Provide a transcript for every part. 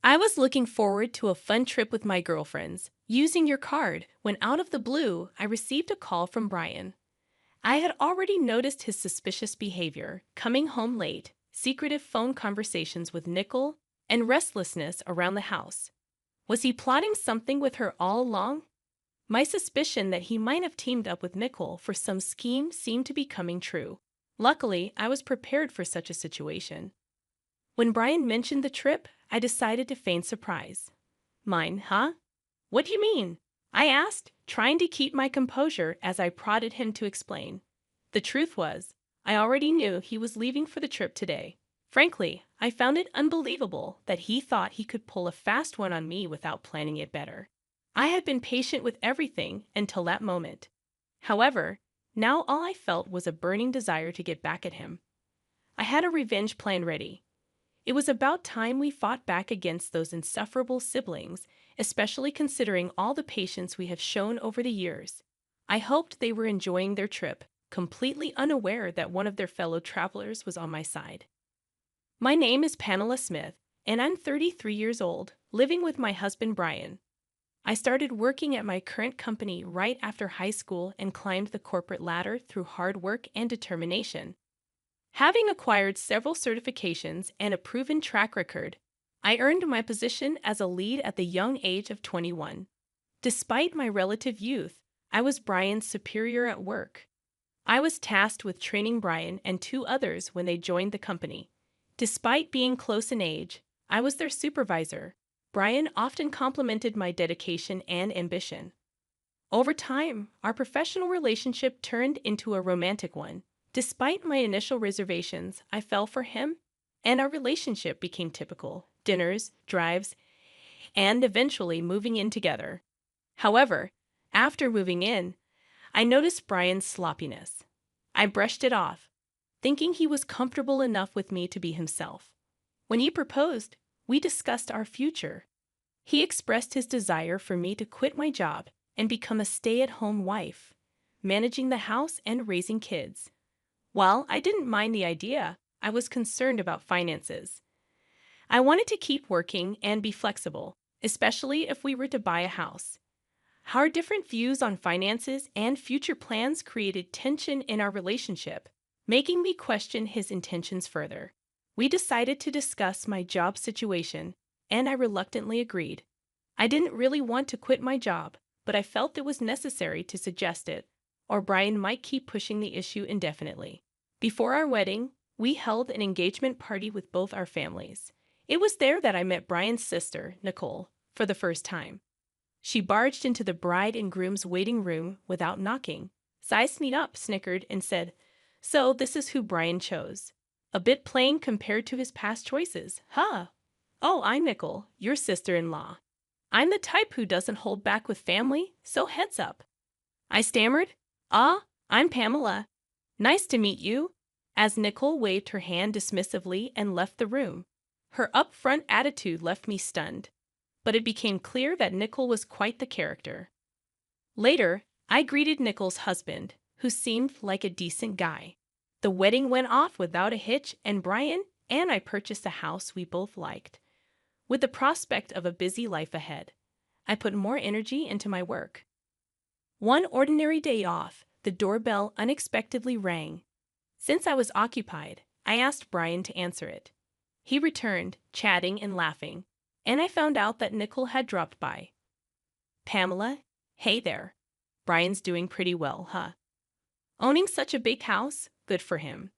I was looking forward to a fun trip with my girlfriends, using your card, when out of the blue, I received a call from Brian. I had already noticed his suspicious behavior, coming home late, secretive phone conversations with Nicole, and restlessness around the house. Was he plotting something with her all along? My suspicion that he might have teamed up with Nicole for some scheme seemed to be coming true. Luckily, I was prepared for such a situation. When Brian mentioned the trip, I decided to feign surprise. Mine, huh? What do you mean? I asked, trying to keep my composure as I prodded him to explain. The truth was, I already knew he was leaving for the trip today. Frankly, I found it unbelievable that he thought he could pull a fast one on me without planning it better. I had been patient with everything until that moment. However, now all I felt was a burning desire to get back at him. I had a revenge plan ready. It was about time we fought back against those insufferable siblings, especially considering all the patience we have shown over the years. I hoped they were enjoying their trip, completely unaware that one of their fellow travelers was on my side. My name is Pamela Smith, and I'm 33 years old, living with my husband Brian. I started working at my current company right after high school and climbed the corporate ladder through hard work and determination. Having acquired several certifications and a proven track record, I earned my position as a lead at the young age of 21. Despite my relative youth, I was Brian's superior at work. I was tasked with training Brian and two others when they joined the company. Despite being close in age, I was their supervisor. Brian often complimented my dedication and ambition. Over time, our professional relationship turned into a romantic one. Despite my initial reservations, I fell for him, and our relationship became typical: dinners, drives, and eventually moving in together. However, after moving in, I noticed Brian's sloppiness. I brushed it off, thinking he was comfortable enough with me to be himself. When he proposed, we discussed our future. He expressed his desire for me to quit my job and become a stay-at-home wife, managing the house and raising kids. While I didn't mind the idea, I was concerned about finances. I wanted to keep working and be flexible, especially if we were to buy a house. Our different views on finances and future plans created tension in our relationship, making me question his intentions further. We decided to discuss my job situation, and I reluctantly agreed. I didn't really want to quit my job, but I felt it was necessary to suggest it, or Brian might keep pushing the issue indefinitely. Before our wedding, we held an engagement party with both our families. It was there that I met Brian's sister, Nicole, for the first time. She barged into the bride and groom's waiting room without knocking, sized me up, snickered, and said, "So this is who Brian chose. A bit plain compared to his past choices, huh? Oh, I'm Nicole, your sister-in-law. I'm the type who doesn't hold back with family, so heads up." I stammered, I'm Pamela. Nice to meet you," as Nicole waved her hand dismissively and left the room. Her upfront attitude left me stunned, but it became clear that Nicole was quite the character. Later, I greeted Nicole's husband, who seemed like a decent guy. The wedding went off without a hitch, and Brian and I purchased a house we both liked. With the prospect of a busy life ahead, I put more energy into my work. One ordinary day off, the doorbell unexpectedly rang. Since I was occupied, I asked Brian to answer it. He returned, chatting and laughing, and I found out that Nicole had dropped by. "Pamela, hey there. Brian's doing pretty well, huh? Owning such a big house, good for him.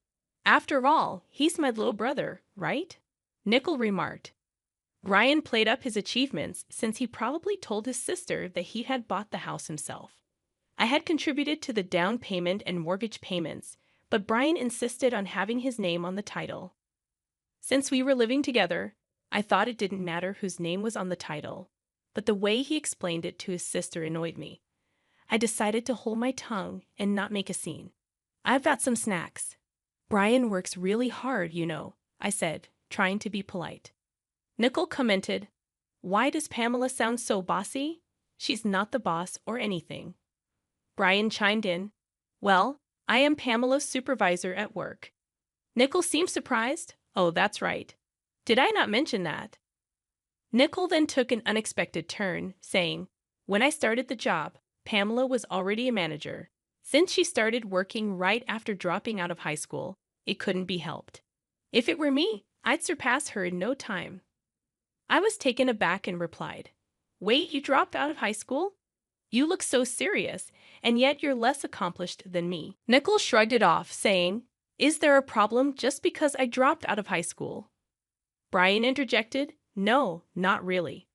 After all, he's my little brother, right?" Nicole remarked. Brian played up his achievements since he probably told his sister that he had bought the house himself. I had contributed to the down payment and mortgage payments, but Brian insisted on having his name on the title. Since we were living together, I thought it didn't matter whose name was on the title, but the way he explained it to his sister annoyed me. I decided to hold my tongue and not make a scene. "I've got some snacks. Brian works really hard, you know," I said, trying to be polite. Nicole commented, "Why does Pamela sound so bossy? She's not the boss or anything." Brian chimed in, "Well, I am Pamela's supervisor at work." Nicole seemed surprised. "Oh, that's right. Did I not mention that?" Nickel then took an unexpected turn, saying, "When I started the job, Pamela was already a manager. Since she started working right after dropping out of high school, it couldn't be helped. If it were me, I'd surpass her in no time." I was taken aback and replied, "Wait, you dropped out of high school? You look so serious, and yet you're less accomplished than me." Nickel shrugged it off, saying, "Is there a problem just because I dropped out of high school?" Brian interjected, "No, not really.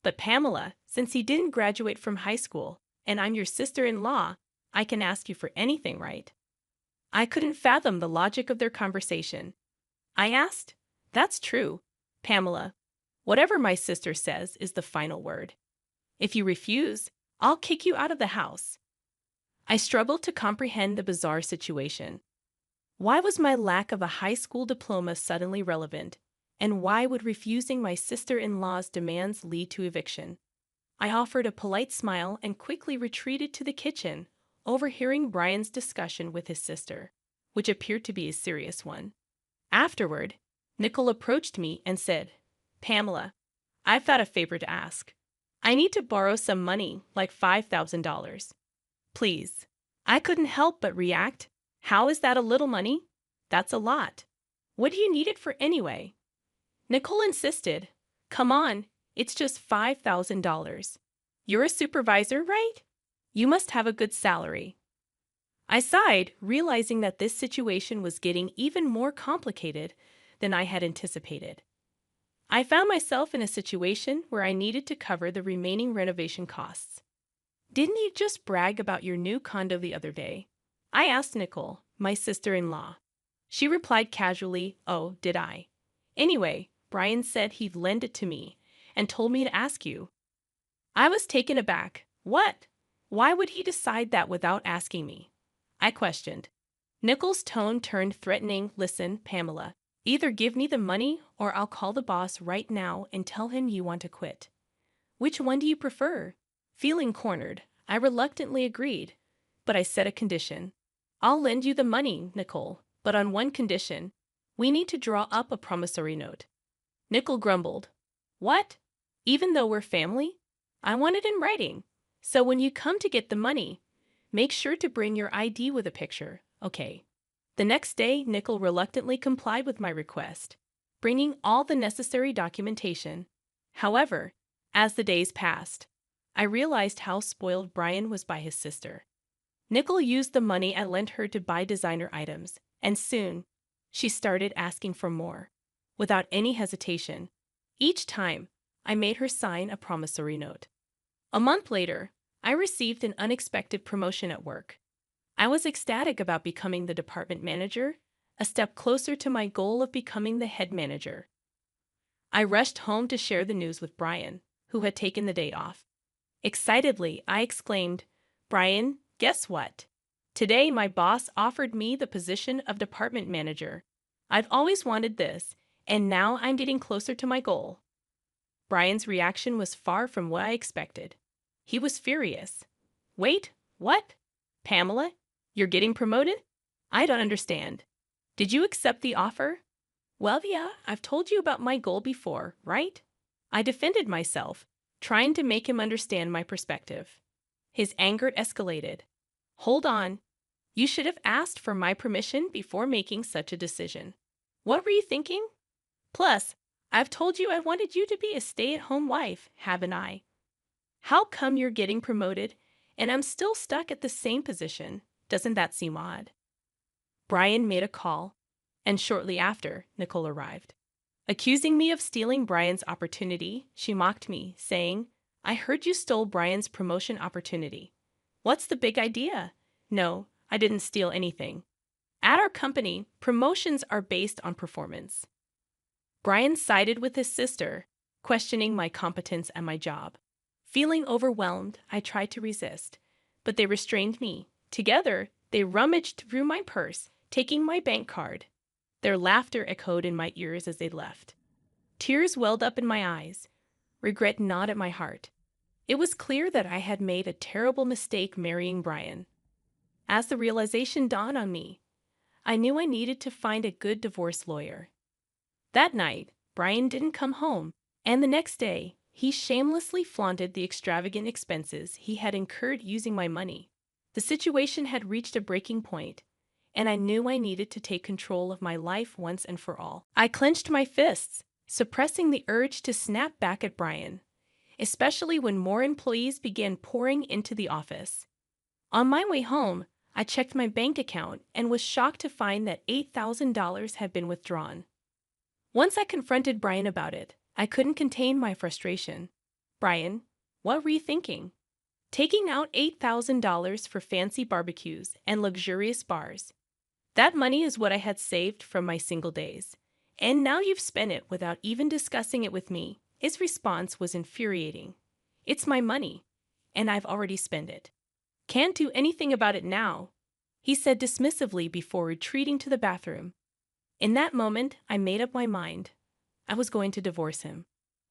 But Pamela, since you didn't graduate from high school, and I'm your sister-in-law, I can ask you for anything, right?" I couldn't fathom the logic of their conversation. I asked, "That's true, Pamela. Whatever my sister says is the final word. If you refuse, I'll kick you out of the house." I struggled to comprehend the bizarre situation. Why was my lack of a high school diploma suddenly relevant? And why would refusing my sister-in-law's demands lead to eviction? I offered a polite smile and quickly retreated to the kitchen, overhearing Brian's discussion with his sister, which appeared to be a serious one. Afterward, Nicole approached me and said, "Pamela, I've got a favor to ask. I need to borrow some money, like $5,000. Please." I couldn't help but react. "How is that a little money? That's a lot. What do you need it for anyway?" Nicole insisted, "Come on, it's just $5,000. You're a supervisor, right? You must have a good salary." I sighed, realizing that this situation was getting even more complicated than I had anticipated. I found myself in a situation where I needed to cover the remaining renovation costs. "Didn't you just brag about your new condo the other day?" I asked Nicole, my sister-in-law. She replied casually, "Oh, did I? Anyway, Brian said he'd lend it to me and told me to ask you." I was taken aback. "What? Why would he decide that without asking me?" I questioned. Nichols' tone turned threatening. "Listen, Pamela, either give me the money or I'll call the boss right now and tell him you want to quit. Which one do you prefer?" Feeling cornered, I reluctantly agreed, but I set a condition. "I'll lend you the money, Nicole, but on one condition. We need to draw up a promissory note." Nicole grumbled. "What? Even though we're family? I want it in writing. So when you come to get the money, make sure to bring your ID with a picture, okay?" The next day, Nicole reluctantly complied with my request, bringing all the necessary documentation. However, as the days passed, I realized how spoiled Brian was by his sister. Nicole used the money I lent her to buy designer items, and soon, she started asking for more. Without any hesitation, each time, I made her sign a promissory note. A month later, I received an unexpected promotion at work. I was ecstatic about becoming the department manager, a step closer to my goal of becoming the head manager. I rushed home to share the news with Brian, who had taken the day off. Excitedly, I exclaimed, "Brian, guess what? Today my boss offered me the position of department manager. I've always wanted this, and now I'm getting closer to my goal." Brian's reaction was far from what I expected. He was furious. "Wait, what? Pamela, you're getting promoted? I don't understand. Did you accept the offer?" "Well, yeah, I've told you about my goal before, right?" I defended myself, trying to make him understand my perspective. His anger escalated. "Hold on. You should have asked for my permission before making such a decision. What were you thinking? Plus, I've told you I wanted you to be a stay-at-home wife, haven't I? How come you're getting promoted and I'm still stuck at the same position? Doesn't that seem odd?" Brian made a call, and shortly after, Nicole arrived. Accusing me of stealing Brian's opportunity, she mocked me, saying, "I heard you stole Brian's promotion opportunity. What's the big idea?" "No, I didn't steal anything. At our company, promotions are based on performance." Brian sided with his sister, questioning my competence at my job. Feeling overwhelmed, I tried to resist, but they restrained me. Together, they rummaged through my purse, taking my bank card. Their laughter echoed in my ears as they left. Tears welled up in my eyes, regret gnawed at my heart. It was clear that I had made a terrible mistake marrying Brian. As the realization dawned on me, I knew I needed to find a good divorce lawyer. That night, Brian didn't come home, And the next day, he shamelessly flaunted the extravagant expenses he had incurred using my money. The situation had reached a breaking point, and I knew I needed to take control of my life once and for all. I clenched my fists, suppressing the urge to snap back at Brian, especially when more employees began pouring into the office. On my way home, I checked my bank account and was shocked to find that $8,000 had been withdrawn. Once I confronted Brian about it, I couldn't contain my frustration. Brian, what were you thinking? Taking out $8,000 for fancy barbecues and luxurious bars. That money is what I had saved from my single days. And now you've spent it without even discussing it with me. His response was infuriating. It's my money, and I've already spent it. Can't do anything about it now, he said dismissively before retreating to the bathroom. In that moment, I made up my mind. I was going to divorce him.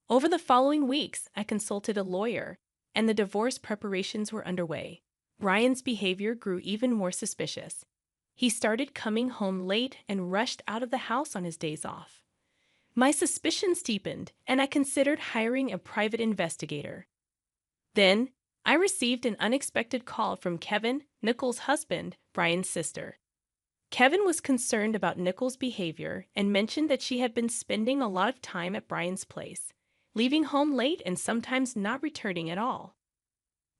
Over the following weeks, I consulted a lawyer, and the divorce preparations were underway. Brian's behavior grew even more suspicious. He started coming home late and rushed out of the house on his days off. My suspicions deepened, and I considered hiring a private investigator. Then, I received an unexpected call from Kevin, Nicole's husband, Brian's sister. Kevin was concerned about Nicole's behavior and mentioned that she had been spending a lot of time at Brian's place, leaving home late and sometimes not returning at all.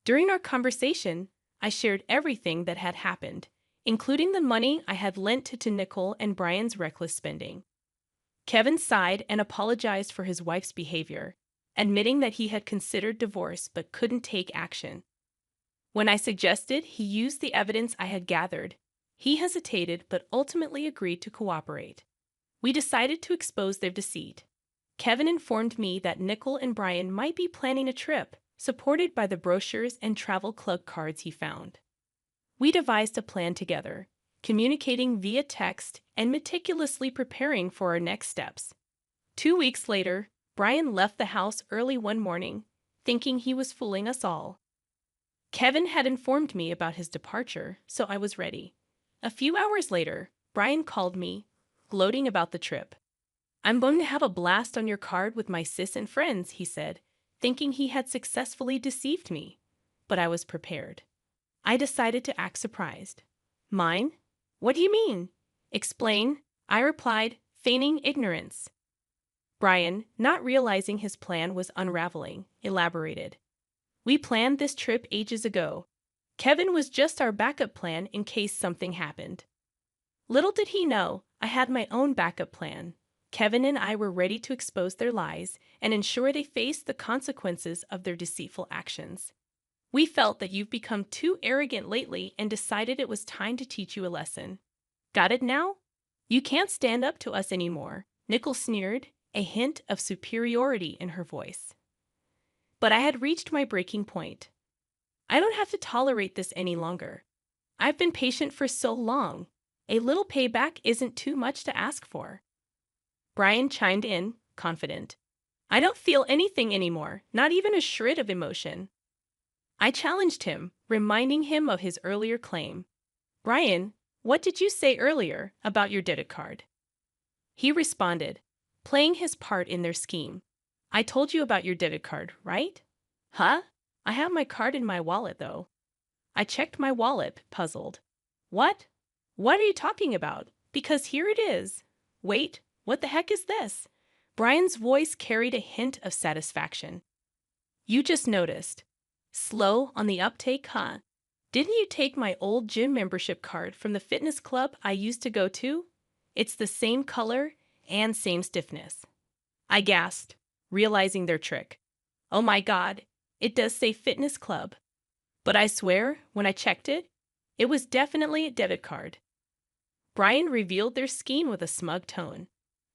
During our conversation, I shared everything that had happened, including the money I had lent to Nicole and Brian's reckless spending. Kevin sighed and apologized for his wife's behavior, admitting that he had considered divorce but couldn't take action. When I suggested he use the evidence I had gathered, he hesitated but ultimately agreed to cooperate. We decided to expose their deceit. Kevin informed me that Nicole and Brian might be planning a trip, supported by the brochures and travel club cards he found. We devised a plan together, communicating via text and meticulously preparing for our next steps. 2 weeks later, Brian left the house early one morning, thinking he was fooling us all. Kevin had informed me about his departure, so I was ready. A few hours later, Brian called me, gloating about the trip. I'm going to have a blast on your card with my sis and friends, he said, thinking he had successfully deceived me. But I was prepared. I decided to act surprised. Mine? What do you mean? Explain, I replied, feigning ignorance. Brian, not realizing his plan was unraveling, elaborated. We planned this trip ages ago. Kevin was just our backup plan in case something happened. Little did he know, I had my own backup plan. Kevin and I were ready to expose their lies and ensure they faced the consequences of their deceitful actions. We felt that you've become too arrogant lately and decided it was time to teach you a lesson. Got it now? You can't stand up to us anymore, Nicole sneered, a hint of superiority in her voice. But I had reached my breaking point. I don't have to tolerate this any longer. I've been patient for so long. A little payback isn't too much to ask for. Brian chimed in, confident. I don't feel anything anymore, not even a shred of emotion. I challenged him, reminding him of his earlier claim. Brian, what did you say earlier about your debit card? He responded, playing his part in their scheme. I told you about your debit card, right? Huh? I have my card in my wallet, though. I checked my wallet, puzzled. What? What are you talking about? Because here it is. Wait, what the heck is this? Brian's voice carried a hint of satisfaction. You just noticed. Slow on the uptake, huh? Didn't you take my old gym membership card from the fitness club I used to go to? It's the same color and same stiffness. I gasped, realizing their trick. Oh my God, it does say fitness club. But I swear, when I checked it, it was definitely a debit card. Brian revealed their scheme with a smug tone.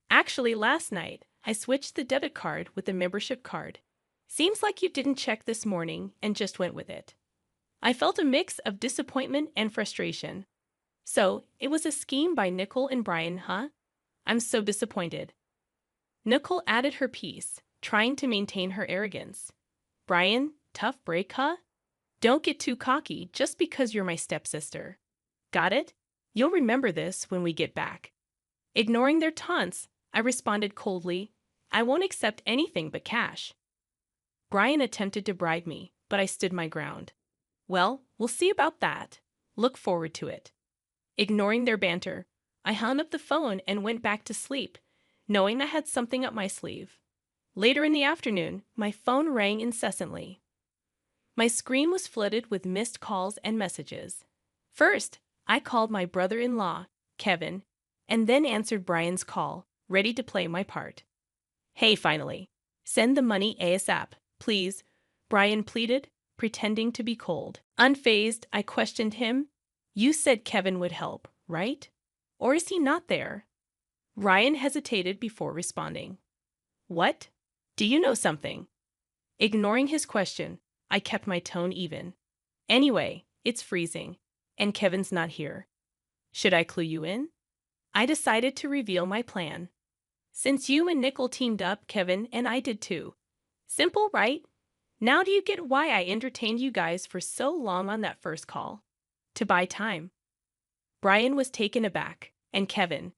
Actually, last night, I switched the debit card with the membership card. Seems like you didn't check this morning and just went with it. I felt a mix of disappointment and frustration. So, it was a scheme by Nicole and Brian, huh? I'm so disappointed. Nicole added her piece, trying to maintain her arrogance. Brian, tough break, huh? Don't get too cocky just because you're my stepsister. Got it? You'll remember this when we get back. Ignoring their taunts, I responded coldly, I won't accept anything but cash. Brian attempted to bribe me, but I stood my ground. Well, we'll see about that. Look forward to it. Ignoring their banter, I hung up the phone and went back to sleep, knowing I had something up my sleeve. Later in the afternoon, my phone rang incessantly. My screen was flooded with missed calls and messages. First, I called my brother-in-law, Kevin, and then answered Brian's call, ready to play my part. Hey, finally. Send the money ASAP, please, Brian pleaded, pretending to be cold. Unfazed, I questioned him. You said Kevin would help, right? Or is he not there? Ryan hesitated before responding. What? Do you know something? Ignoring his question, I kept my tone even. Anyway, it's freezing, and Kevin's not here. Should I clue you in? I decided to reveal my plan. Since you and Nickel teamed up, Kevin and I did too. Simple, right? Now do you get why I entertained you guys for so long on that first call? To buy time. Brian was taken aback, and Kevin.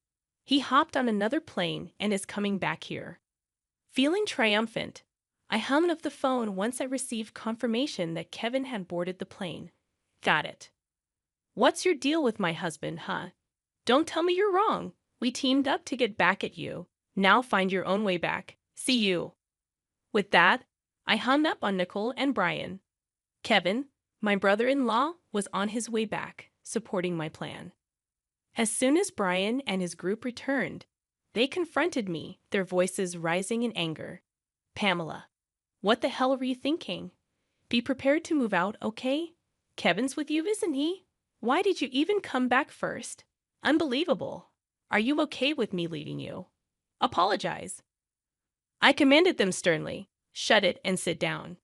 He hopped on another plane and is coming back here. Feeling triumphant, I hung up the phone once I received confirmation that Kevin had boarded the plane. Got it. What's your deal with my husband, huh? Don't tell me you're wrong. We teamed up to get back at you. Now find your own way back. See you. With that, I hung up on Nicole and Brian. Kevin, my brother-in-law, was on his way back, supporting my plan. As soon as Brian and his group returned, they confronted me, their voices rising in anger. Pamela, what the hell were you thinking? Be prepared to move out, okay? Kevin's with you, isn't he? Why did you even come back first? Unbelievable. Are you okay with me leaving you? Apologize. I commanded them sternly, shut it and sit down.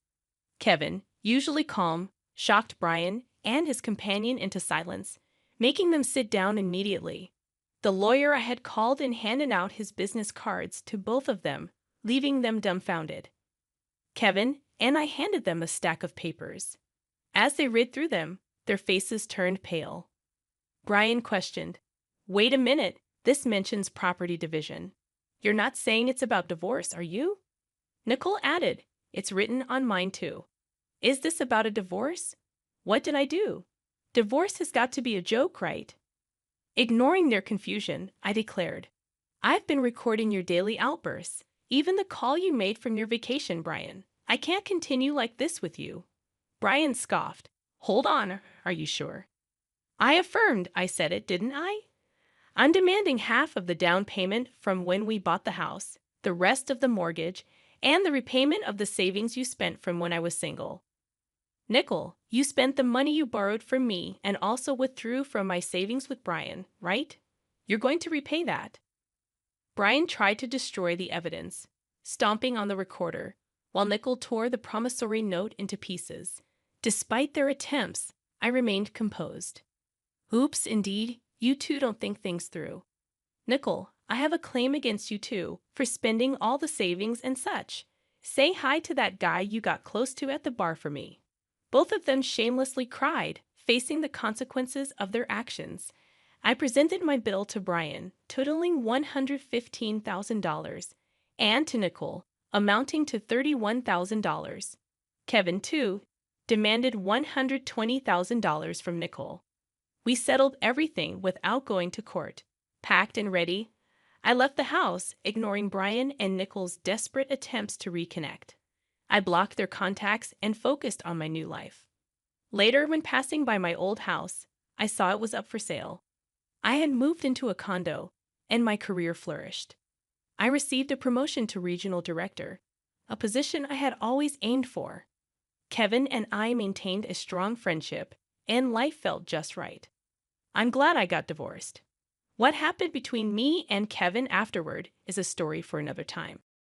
Kevin, usually calm, shocked Brian and his companion into silence, making them sit down immediately. The lawyer I had called and handed out his business cards to both of them, leaving them dumbfounded. Kevin and I handed them a stack of papers. As they read through them, their faces turned pale. Brian questioned, Wait a minute, this mentions property division. You're not saying it's about divorce, are you? Nicole added, It's written on mine too. Is this about a divorce? What did I do? Divorce has got to be a joke, right? Ignoring their confusion, I declared, I've been recording your daily outbursts, even the call you made from your vacation, Brian. I can't continue like this with you. Brian scoffed. Hold on, are you sure? I affirmed I said it, didn't I? I'm demanding half of the down payment from when we bought the house, the rest of the mortgage, and the repayment of the savings you spent from when I was single. Nickel, you spent the money you borrowed from me and also withdrew from my savings with Brian, right? You're going to repay that. Brian tried to destroy the evidence, stomping on the recorder, while Nickel tore the promissory note into pieces. Despite their attempts, I remained composed. Oops, indeed, you two don't think things through. Nickel, I have a claim against you too, for spending all the savings and such. Say hi to that guy you got close to at the bar for me. Both of them shamelessly cried, facing the consequences of their actions. I presented my bill to Brian, totaling $115,000, and to Nicole, amounting to $31,000. Kevin, too, demanded $120,000 from Nicole. We settled everything without going to court. Packed and ready, I left the house, ignoring Brian and Nicole's desperate attempts to reconnect. I blocked their contacts and focused on my new life. Later, when passing by my old house, I saw it was up for sale. I had moved into a condo, and my career flourished. I received a promotion to regional director, a position I had always aimed for. Kevin and I maintained a strong friendship, and life felt just right. I'm glad I got divorced. What happened between me and Kevin afterward is a story for another time.